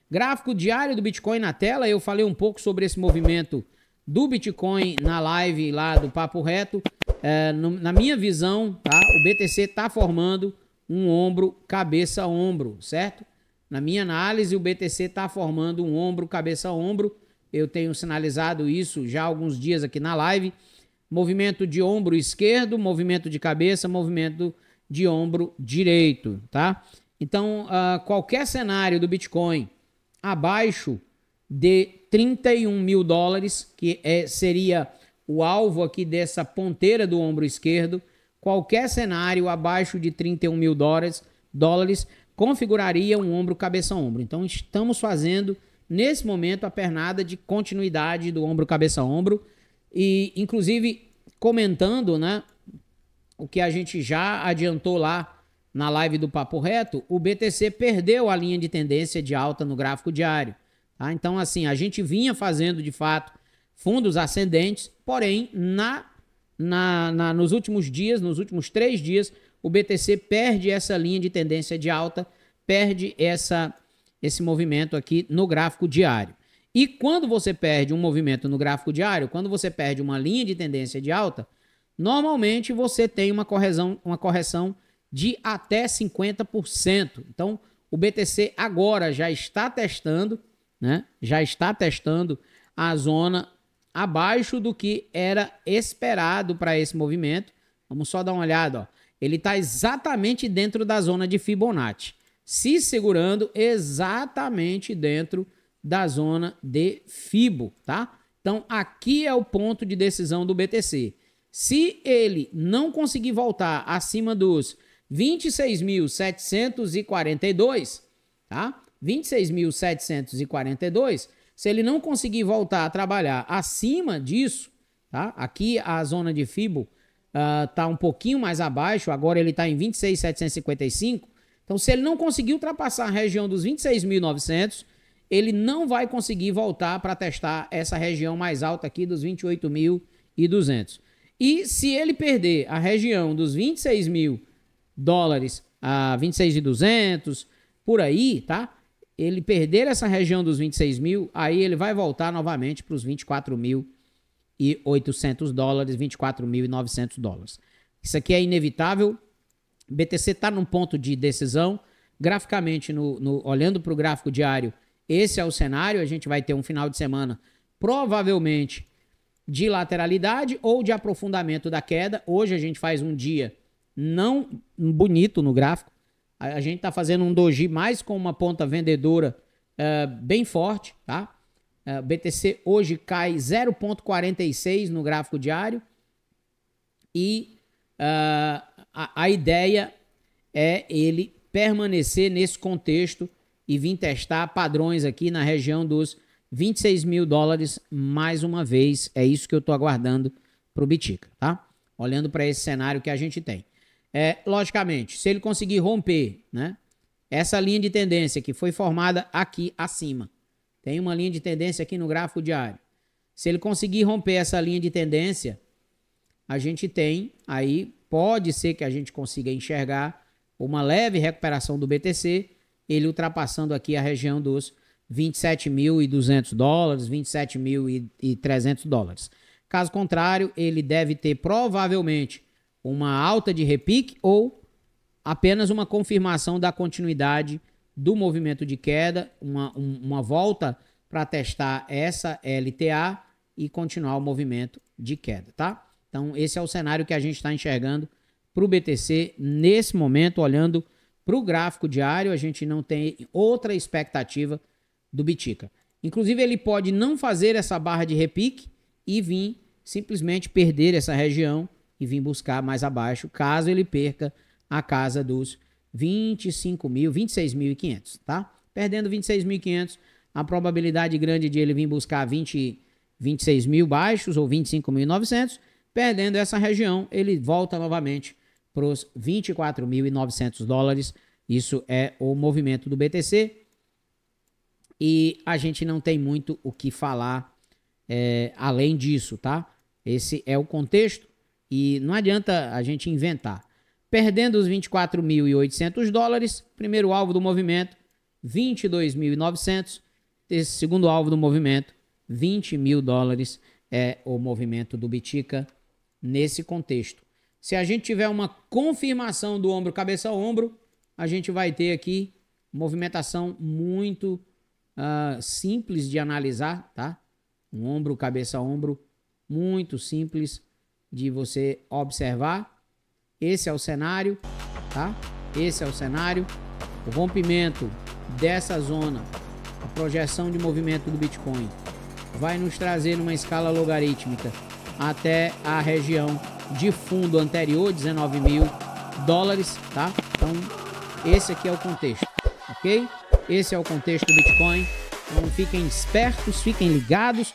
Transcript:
Gráfico diário do Bitcoin na tela. Eu falei um pouco sobre esse movimento do Bitcoin na live lá do Papo Reto. Na minha visão, tá? O BTC está formando um ombro, cabeça, ombro, certo? Na minha análise, o BTC está formando um ombro, cabeça, ombro. Eu tenho sinalizado isso já há alguns dias aqui na live. Movimento de ombro esquerdo, movimento de cabeça, movimento de ombro direito, tá? Então, qualquer cenário do Bitcoin abaixo de 31 mil dólares, que seria o alvo aqui dessa ponteira do ombro esquerdo, qualquer cenário abaixo de 31 mil dólares configuraria um ombro, cabeça, ombro. Então, estamos fazendo, nesse momento, a pernada de continuidade do ombro, cabeça, ombro. E, inclusive, comentando, né, o que a gente já adiantou lá na live do Papo Reto, o BTC perdeu a linha de tendência de alta no gráfico diário. Tá? Então, assim, a gente vinha fazendo, de fato, fundos ascendentes, porém, nos últimos dias, nos últimos 3 dias, o BTC perde essa linha de tendência de alta, perde esse movimento aqui no gráfico diário. E quando você perde um movimento no gráfico diário, quando você perde uma linha de tendência de alta, normalmente você tem uma correção de até 50%. Então, o BTC agora já está testando, né? Já está testando a zona abaixo do que era esperado para esse movimento. Vamos só dar uma olhada, ó. Ele está exatamente dentro da zona de Fibonacci, se segurando exatamente dentro da zona de Fibo, tá? Então, aqui é o ponto de decisão do BTC. Se ele não conseguir voltar acima dos 26.742, tá? 26.742, se ele não conseguir voltar a trabalhar acima disso, tá? Aqui a zona de Fibo tá um pouquinho mais abaixo, agora ele está em 26.755. Então, se ele não conseguir ultrapassar a região dos 26.900, ele não vai conseguir voltar para testar essa região mais alta aqui dos 28.200. E se ele perder a região dos 26 mil dólares a 26.200, por aí, tá? Ele perder essa região dos 26 mil, aí ele vai voltar novamente para os 24.800 dólares, 24.900 dólares. Isso aqui é inevitável. BTC está num ponto de decisão. Graficamente, olhando para o gráfico diário, esse é o cenário. A gente vai ter um final de semana, provavelmente, de lateralidade ou de aprofundamento da queda. Hoje a gente faz um dia não bonito no gráfico. A gente está fazendo um doji mais com uma ponta vendedora bem forte, tá? BTC hoje cai 0,46 no gráfico diário. E a ideia é ele permanecer nesse contexto e vir testar padrões aqui na região dos 26 mil dólares mais uma vez. É isso que eu estou aguardando para o Bitica, tá? Olhando para esse cenário que a gente tem. Logicamente, se ele conseguir romper, né, essa linha de tendência que foi formada aqui acima, tem uma linha de tendência aqui no gráfico diário. Se ele conseguir romper essa linha de tendência, a gente tem aí, pode ser que a gente consiga enxergar uma leve recuperação do BTC, ele ultrapassando aqui a região dos 27.200 dólares, 27.300 dólares. Caso contrário, ele deve ter provavelmente uma alta de repique ou apenas uma confirmação da continuidade do movimento de queda, uma volta para testar essa LTA e continuar o movimento de queda, tá? Então, esse é o cenário que a gente está enxergando para o BTC nesse momento, olhando para o gráfico diário. A gente não tem outra expectativa do Bitica. Inclusive, ele pode não fazer essa barra de repique e vir simplesmente perder essa região e vir buscar mais abaixo, caso ele perca a casa dos 26.500, tá? Perdendo 26.500, a probabilidade grande de ele vir buscar 26 mil baixos ou 25.900, perdendo essa região, ele volta novamente para os 24.900 dólares. Isso é o movimento do BTC. E a gente não tem muito o que falar além disso, tá? Esse é o contexto e não adianta a gente inventar. Perdendo os 24.800 dólares, primeiro alvo do movimento, 22.900. Esse segundo alvo do movimento, 20 mil dólares, é o movimento do Bitica nesse contexto. Se a gente tiver uma confirmação do ombro, cabeça a ombro, a gente vai ter aqui movimentação muito simples de analisar, tá? Um ombro, cabeça a ombro, muito simples de você observar. Esse é o cenário, tá? Esse é o cenário. O rompimento dessa zona, a projeção de movimento do Bitcoin, vai nos trazer numa escala logarítmica até a região de fundo anterior, 19 mil dólares, tá? Então, esse aqui é o contexto, ok? Esse é o contexto do Bitcoin. Então, fiquem espertos, fiquem ligados.